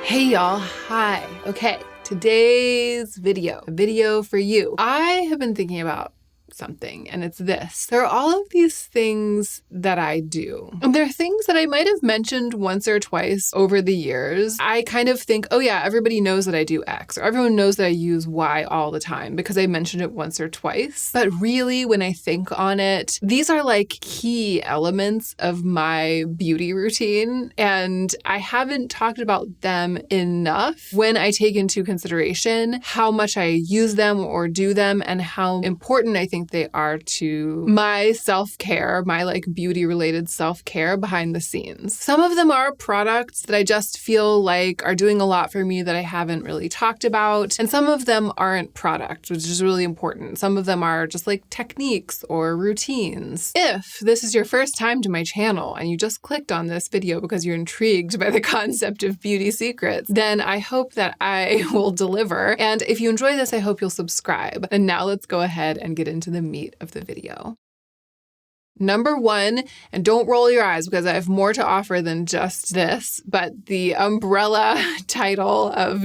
Hey y'all, hi. Okay, today's a video for you. I have been thinking about something, and it's this. There are all of these things that I do. And they're things that I might have mentioned once or twice over the years. I kind of think, oh yeah, everybody knows that I do X, or everyone knows that I use Y all the time because I mentioned it once or twice. But really, when I think on it, these are like key elements of my beauty routine, and I haven't talked about them enough when I take into consideration how much I use them or do them and how important I think they are to my self-care, my like beauty-related self-care behind the scenes. Some of them are products that I just feel like are doing a lot for me that I haven't really talked about. And some of them aren't products, which is really important. Some of them are just like techniques or routines. If this is your first time to my channel and you just clicked on this video because you're intrigued by the concept of beauty secrets, then I hope that I will deliver. And if you enjoy this, I hope you'll subscribe. And now let's go ahead and get into the meat of the video. Number one, and don't roll your eyes because I have more to offer than just this, but the umbrella title of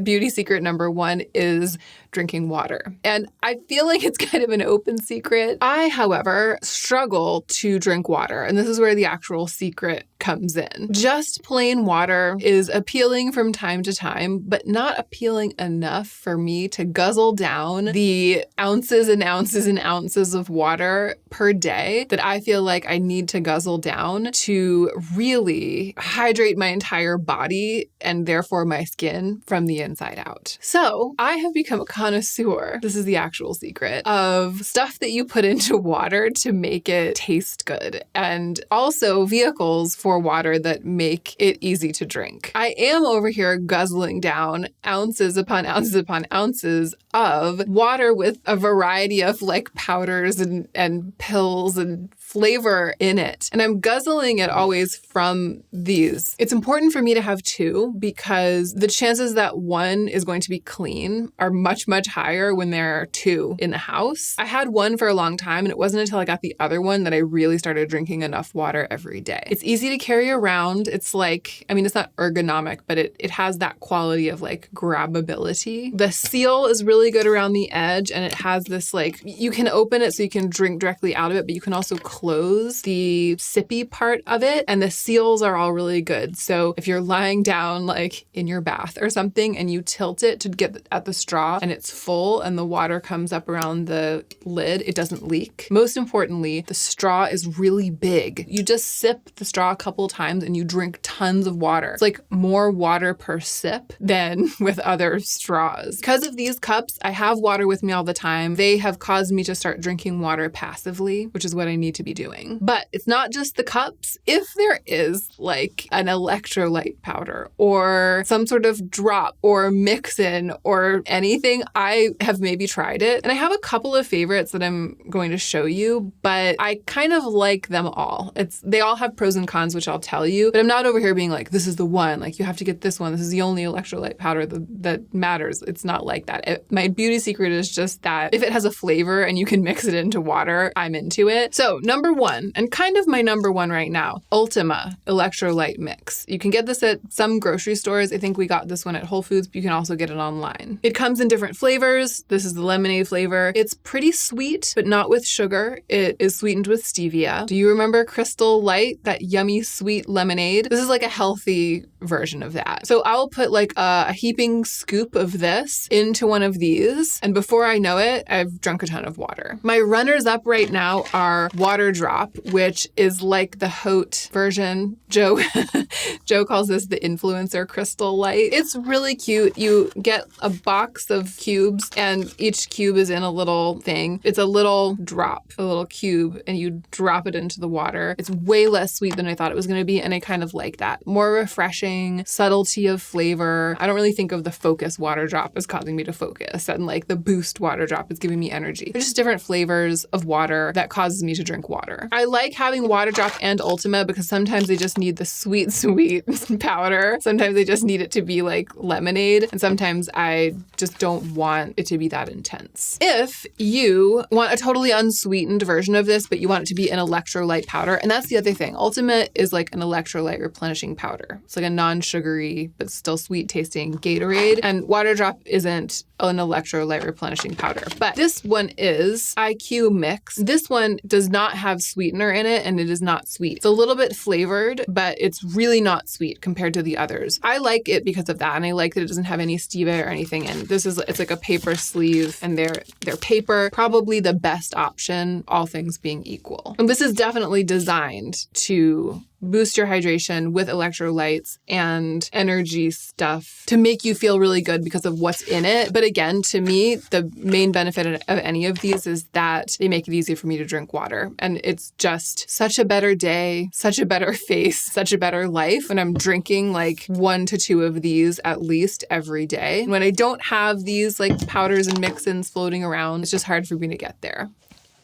beauty secret number one is drinking water. And I feel like it's kind of an open secret. I, however, struggle to drink water, and this is where the actual secret comes in. Just plain water is appealing from time to time, but not appealing enough for me to guzzle down the ounces and ounces and ounces of water per day that I feel like I need to guzzle down to really hydrate my entire body and therefore my skin from the inside out. So I have become a connoisseur, this is the actual secret, of stuff that you put into water to make it taste good, and also vehicles for water that make it easy to drink. I am over here guzzling down ounces upon ounces upon ounces of water with a variety of like powders and pills and flavor in it. And I'm guzzling it always from these. It's important for me to have two because the chances that one is going to be clean are much, much higher when there are two in the house. I had one for a long time, and it wasn't until I got the other one that I really started drinking enough water every day. It's easy to carry around. It's like, I mean, it's not ergonomic, but it has that quality of like grabability. The seal is really good around the edge, and it has this like, you can open it so you can drink directly out of it, but you can also close the sippy part of it, and the seals are all really good. So if you're lying down like in your bath or something and you tilt it to get at the straw and it's full and the water comes up around the lid, it doesn't leak. Most importantly, the straw is really big. You just sip the straw a couple times and you drink tons of water. It's like more water per sip than with other straws. Because of these cups, I have water with me all the time. They have caused me to start drinking water passively, which is what I need to be doing. But it's not just the cups. If there is like an electrolyte powder or some sort of drop or mix-in or anything, I have maybe tried it. And I have a couple of favorites that I'm going to show you, but I kind of like them all. They all have pros and cons, which I'll tell you, but I'm not over here being like, this is the one, like you have to get this one. This is the only electrolyte powder that matters. It's not like that. My beauty secret is just that if it has a flavor and you can mix it into water, I'm into it. So number one, and kind of my number one right now, Ultima electrolyte mix. You can get this at some grocery stores. I think we got this one at Whole Foods, but you can also get it online. It comes in different flavors. This is the lemonade flavor. It's pretty sweet, but not with sugar. It is sweetened with stevia. Do you remember Crystal Light, that yummy sweet lemonade? This is like a healthy version of that. So I'll put like a heaping scoop of this into one of these, and before I know it, I've drunk a ton of water. My runners up right now are Water Drop, which is like the Haute version. Joe calls this the influencer Crystal Light. It's really cute. You get a box of cubes, and each cube is in a little thing. It's a little drop, a little cube, and you drop it into the water. It's way less sweet than I thought it was going to be, and I kind of like that. More refreshing, subtlety of flavor. I don't really think of the Focus Water Drop as causing me to focus, and like the Boost Water Drop is giving me energy. They're just different flavors of water that causes me to drink water. I like having Water Drop and Ultima because sometimes they just need the sweet powder. Sometimes they just need it to be like lemonade. And sometimes I just don't want it to be that intense. If you want a totally unsweetened version of this, but you want it to be an electrolyte powder, and that's the other thing. Ultimate is like an electrolyte replenishing powder. It's like a non-sugary, but still sweet tasting Gatorade. And Water Drop isn't an electrolyte replenishing powder. But this one is IQ Mix. This one does not have sweetener in it, and it is not sweet. It's a little bit flavored, but it's really not sweet compared to the others. I like it because of that, and I like that it doesn't have any stevia or anything. And it's like a paper sleeve, and they're paper, probably the best option, all things being equal. And this is definitely designed to boost your hydration with electrolytes and energy stuff to make you feel really good because of what's in it. But again, to me, the main benefit of any of these is that they make it easy for me to drink water. And it's just such a better day, such a better face, such a better life when I'm drinking like 1 to 2 of these at least every day. When I don't have these like powders and mix-ins floating around, it's just hard for me to get there.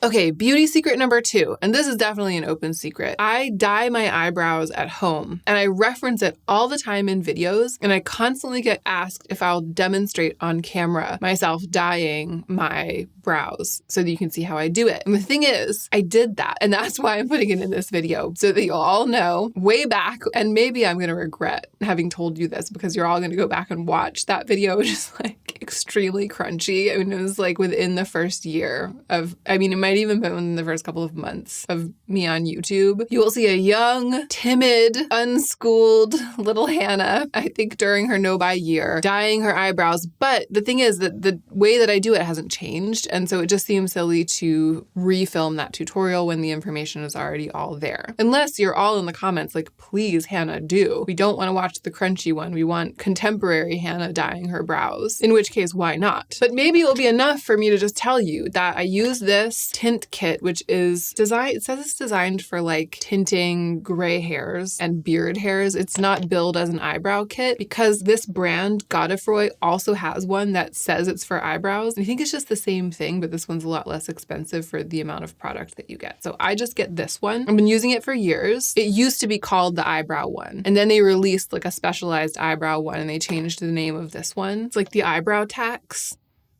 Okay, beauty secret number 2, and this is definitely an open secret. I dye my eyebrows at home, and I reference it all the time in videos, and I constantly get asked if I'll demonstrate on camera myself dyeing my brows so that you can see how I do it. And the thing is, I did that, and that's why I'm putting it in this video, so that you'll all know way back, and maybe I'm going to regret having told you this because you're all going to go back and watch that video, which is like extremely crunchy. I mean, it was like within the first year of, it might even been in the first couple of months of me on YouTube. You will see a young, timid, unschooled little Hannah, I think during her no-buy year, dyeing her eyebrows. But the thing is that the way that I do it hasn't changed. And so it just seems silly to refilm that tutorial when the information is already all there. Unless you're all in the comments like, please, Hannah, do. We don't want to watch the crunchy one. We want contemporary Hannah dyeing her brows. In which case, why not? But maybe it will be enough for me to just tell you that I use this tint kit, which is designed, it says it's designed for like tinting gray hairs and beard hairs. It's not billed as an eyebrow kit because this brand, Godefroy, also has one that says it's for eyebrows. And I think it's just the same thing, but this one's a lot less expensive for the amount of product that you get. So I just get this one. I've been using it for years. It used to be called the eyebrow one. And then they released like a specialized eyebrow one and they changed the name of this one. It's like the eyebrow tax.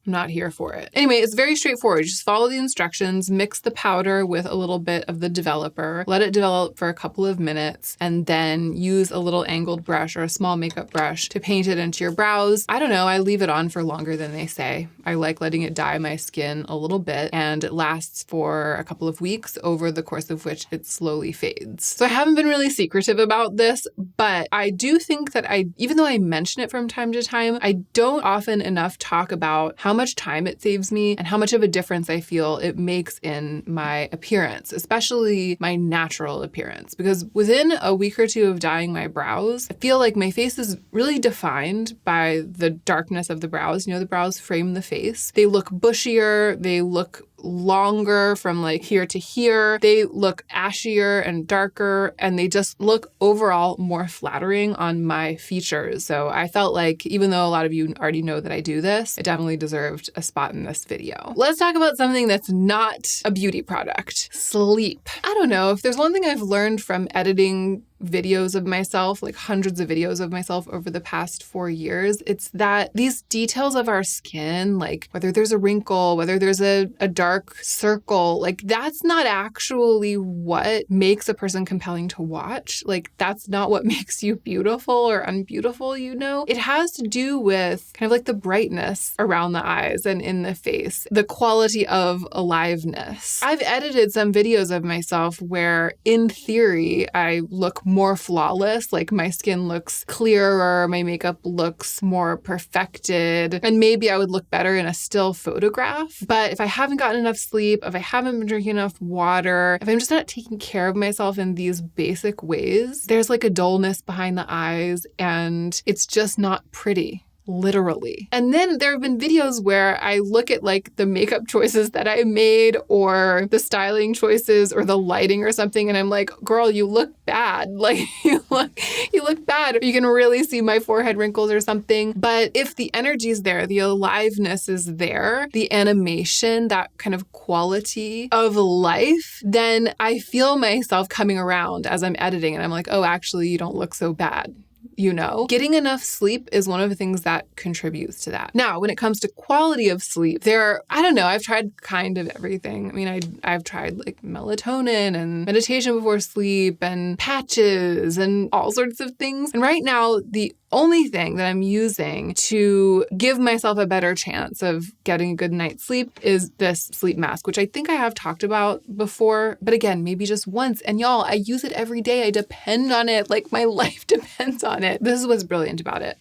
I'm not here for it. Anyway, it's very straightforward. Just follow the instructions, mix the powder with a little bit of the developer, let it develop for a couple of minutes, and then use a little angled brush or a small makeup brush to paint it into your brows. I don't know, I leave it on for longer than they say. I like letting it dye my skin a little bit, and it lasts for a couple of weeks, over the course of which it slowly fades. So I haven't been really secretive about this, but I do think that even though I mention it from time to time, I don't often enough talk about how much time it saves me and how much of a difference I feel it makes in my appearance, especially my natural appearance. Because within a week or 2 of dyeing my brows, I feel like my face is really defined by the darkness of the brows. You know, the brows frame the face. They look bushier, they look longer from like here to here. They look ashier and darker, and they just look overall more flattering on my features. So I felt like even though a lot of you already know that I do this, it definitely deserved a spot in this video. Let's talk about something that's not a beauty product. Sleep. I don't know, if there's one thing I've learned from editing videos of myself, like hundreds of videos of myself over the past 4 years, it's that these details of our skin, like whether there's a wrinkle, whether there's a dark circle, like that's not actually what makes a person compelling to watch. Like that's not what makes you beautiful or unbeautiful, you know? It has to do with kind of like the brightness around the eyes and in the face, the quality of aliveness. I've edited some videos of myself where in theory I look more flawless, like my skin looks clearer, my makeup looks more perfected, and maybe I would look better in a still photograph. But if I haven't gotten enough sleep, if I haven't been drinking enough water, if I'm just not taking care of myself in these basic ways, there's like a dullness behind the eyes and it's just not pretty. literally. And then there have been videos where I look at like the makeup choices that I made or the styling choices or the lighting or something, and I'm like, girl, you look bad. Like you look bad. You can really see my forehead wrinkles or something. But if the energy is there, the aliveness is there, the animation, that kind of quality of life, then I feel myself coming around as I'm editing and I'm like, oh, actually, you don't look so bad. You know, getting enough sleep is one of the things that contributes to that. Now, when it comes to quality of sleep, I've tried kind of everything. I mean, I've tried like melatonin and meditation before sleep and patches and all sorts of things. And right now, the only thing that I'm using to give myself a better chance of getting a good night's sleep is this sleep mask, which I think I have talked about before, but again, maybe just once. And y'all, I use it every day. I depend on it. Like my life depends on it. This is what's brilliant about it.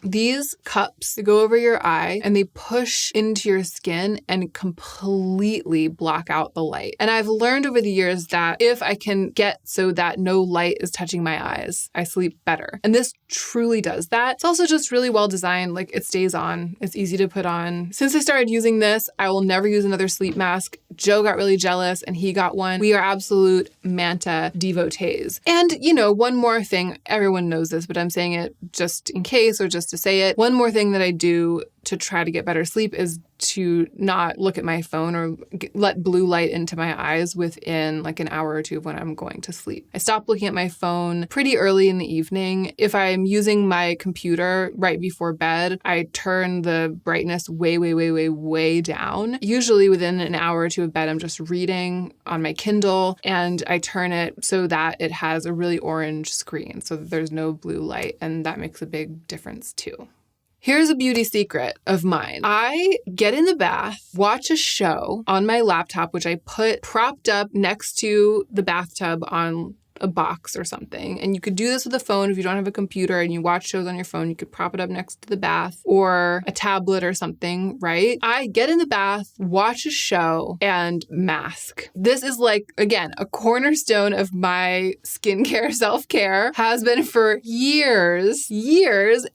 These cups go over your eye and they push into your skin and completely block out the light. And I've learned over the years that if I can get so that no light is touching my eyes, I sleep better. And this truly does that. It's also just really well designed. Like it stays on. It's easy to put on. Since I started using this, I will never use another sleep mask. Joe got really jealous and he got one. We are absolute Manta devotees. And, one more thing, everyone knows this, but I'm saying it just in case or just to say it. One more thing that I do to try to get better sleep is to not look at my phone or let blue light into my eyes within like an hour or two of when I'm going to sleep. I stop looking at my phone pretty early in the evening. If I'm using my computer right before bed, I turn the brightness way, way, way, way, way down. Usually within an hour or two of bed, I'm just reading on my Kindle and I turn it so that it has a really orange screen so that there's no blue light, and that makes a big difference too. Here's a beauty secret of mine. I get in the bath, watch a show on my laptop, which I put propped up next to the bathtub on a box or something. And you could do this with a phone if you don't have a computer and you watch shows on your phone. You could prop it up next to the bath or a tablet or something, right? I get in the bath, watch a show, and mask. This is like, again, a cornerstone of my skincare self-care. Has been for years.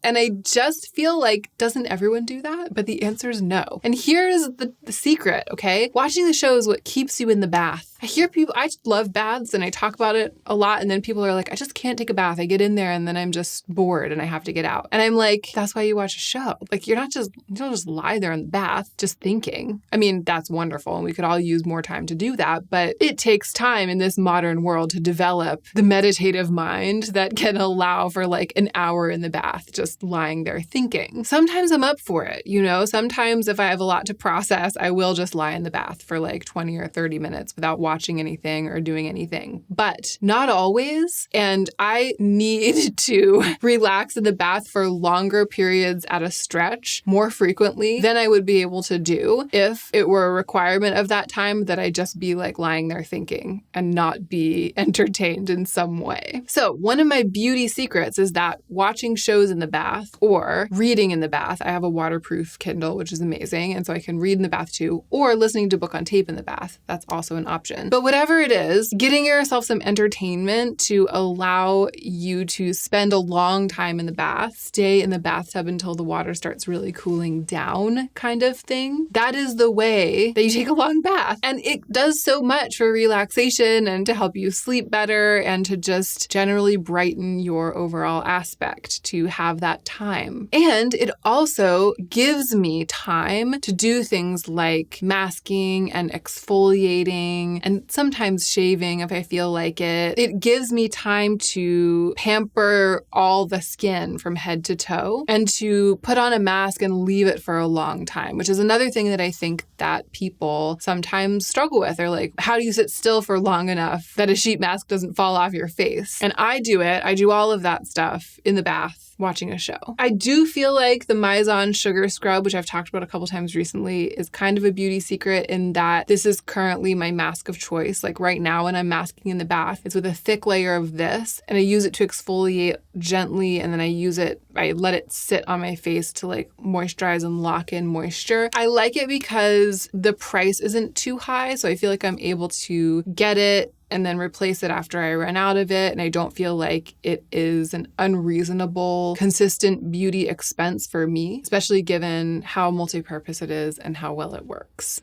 And I just feel like, doesn't everyone do that? But the answer is no. And here's the secret, okay? Watching the show is what keeps you in the bath. I hear people, I love baths and I talk about it a lot. And then people are like, I just can't take a bath. I get in there and then I'm just bored and I have to get out. And I'm like, that's why you watch a show. Like you don't just lie there in the bath just thinking. I mean, that's wonderful. And we could all use more time to do that. But it takes time in this modern world to develop the meditative mind that can allow for like an hour in the bath, just lying there thinking. Sometimes I'm up for it. Sometimes if I have a lot to process, I will just lie in the bath for like 20 or 30 minutes without watching anything or doing anything, but not always. And I need to relax in the bath for longer periods at a stretch more frequently than I would be able to do if it were a requirement of that time that I just be like lying there thinking and not be entertained in some way. So one of my beauty secrets is that watching shows in the bath or reading in the bath, I have a waterproof Kindle, which is amazing. And so I can read in the bath too, or listening to a book on tape in the bath. That's also an option. But whatever it is, getting yourself some entertainment to allow you to spend a long time in the bath, stay in the bathtub until the water starts really cooling down kind of thing. That is the way that you take a long bath. And it does so much for relaxation and to help you sleep better and to just generally brighten your overall aspect to have that time. And it also gives me time to do things like masking and exfoliating and sometimes shaving if I feel like it. It gives me time to pamper all the skin from head to toe and to put on a mask and leave it for a long time, which is another thing that I think that people sometimes struggle with. They're like, how do you sit still for long enough that a sheet mask doesn't fall off your face? And I do it. I do all of that stuff in the bath watching a show. I do feel like the Mizon Sugar Scrub, which I've talked about a couple times recently, is kind of a beauty secret in that this is currently my mask of choice. Like right now when I'm masking in the bath, it's with a thick layer of this and I use it to exfoliate gently and then I let it sit on my face to like moisturize and lock in moisture. I like it because the price isn't too high, so I feel like I'm able to get it and then replace it after I run out of it. And I don't feel like it is an unreasonable, consistent beauty expense for me, especially given how multi-purpose it is and how well it works.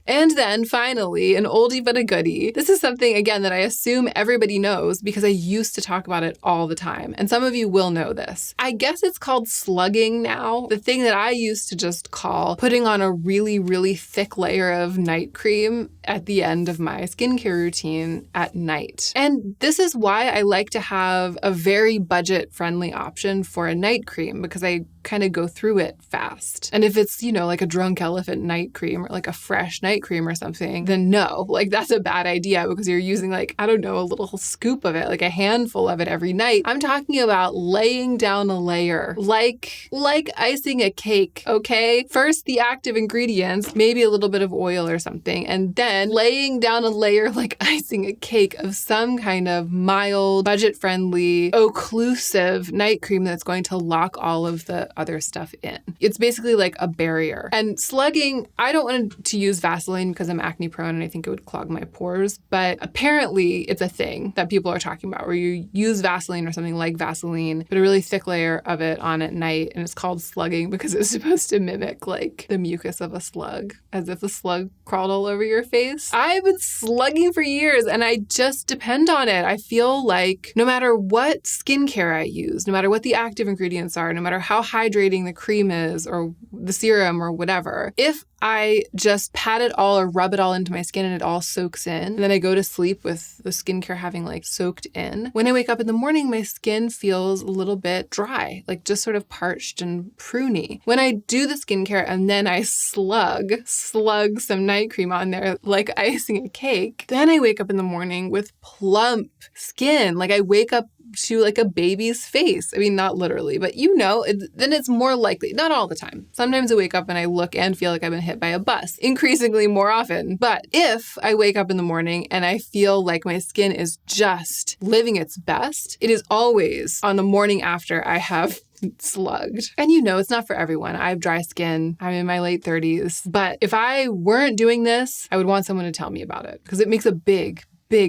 And then finally, an oldie but a goodie. This is something, again, that I assume everybody knows because I used to talk about it all the time. And some of you will know this. I guess it's called slugging now. The thing that I used to just call putting on a really, really thick layer of night cream at the end of my skincare routine at night. And this is why I like to have a very budget-friendly option for a night cream, because I kind of go through it fast. And if it's, like a Drunk Elephant night cream or like a fresh night cream or something, then no, like that's a bad idea because you're using a little scoop of it, like a handful of it every night. I'm talking about laying down a layer, like icing a cake, okay? First, the active ingredients, maybe a little bit of oil or something, and then laying down a layer like icing a cake of some kind of mild, budget-friendly, occlusive night cream that's going to lock all of the other stuff in. It's basically like a barrier. And slugging, I don't want to use Vaseline because I'm acne prone and I think it would clog my pores, but apparently it's a thing that people are talking about where you use Vaseline or something like Vaseline, put a really thick layer of it on at night, and it's called slugging because it's supposed to mimic like the mucus of a slug, as if a slug crawled all over your face. I've been slugging for years and I just depend on it. I feel like no matter what skincare I use, no matter what the active ingredients are, no matter how hydrating the cream is or the serum or whatever, if I just pat it all or rub it all into my skin and it all soaks in, and then I go to sleep with the skincare having soaked in, when I wake up in the morning, my skin feels a little bit dry, like just sort of parched and pruny. When I do the skincare and then I slug some night cream on there like icing a cake, then I wake up in the morning with plump skin. Like I wake up to like a baby's face. I mean, not literally, but then it's more likely, not all the time. Sometimes I wake up and I look and feel like I've been hit by a bus, increasingly more often. But if I wake up in the morning and I feel like my skin is just living its best, it is always on the morning after I have slugged. And it's not for everyone. I have dry skin. I'm in my late 30s. But if I weren't doing this, I would want someone to tell me about it because it makes a big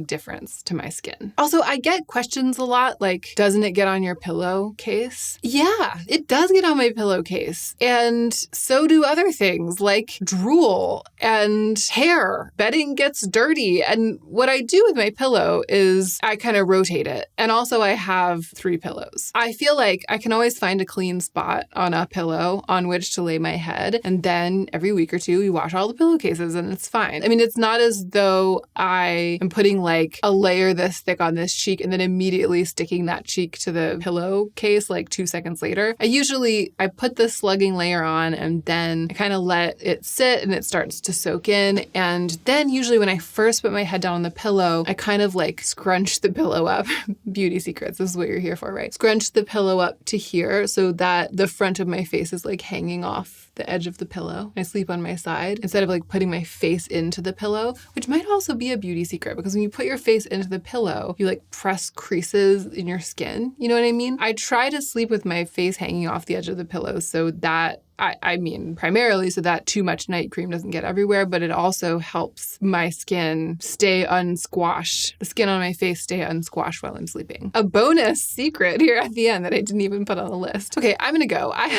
difference to my skin. Also, I get questions a lot like, doesn't it get on your pillowcase? Yeah, it does get on my pillowcase. And so do other things like drool and hair. Bedding gets dirty. And what I do with my pillow is I kind of rotate it. And also I have 3 pillows. I feel like I can always find a clean spot on a pillow on which to lay my head. And then every week or two, we wash all the pillowcases and it's fine. I mean, it's not as though I am putting like a layer this thick on this cheek and then immediately sticking that cheek to the pillowcase like 2 seconds later. I put the slugging layer on and then I kind of let it sit and it starts to soak in. And then usually when I first put my head down on the pillow, I kind of like scrunch the pillow up. Beauty secrets, this is what you're here for, right? Scrunch the pillow up to here so that the front of my face is like hanging off the edge of the pillow. I sleep on my side instead of like putting my face into the pillow, which might also be a beauty secret because when you put your face into the pillow, you like press creases in your skin. You know what I mean? I try to sleep with my face hanging off the edge of the pillow so that I mean, primarily so that too much night cream doesn't get everywhere, but it also helps my skin stay unsquashed, the skin on my face stay unsquashed while I'm sleeping. A bonus secret here at the end that I didn't even put on the list. Okay, I'm gonna go. I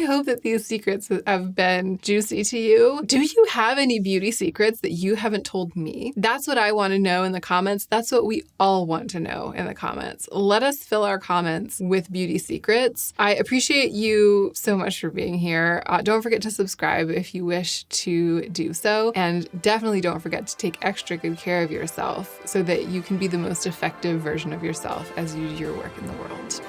hope that these secrets have been juicy to you. Do you have any beauty secrets that you haven't told me? That's what I want to know in the comments. That's what we all want to know in the comments. Let us fill our comments with beauty secrets. I appreciate you so much for being here. Don't forget to subscribe if you wish to do so. And definitely don't forget to take extra good care of yourself so that you can be the most effective version of yourself as you do your work in the world.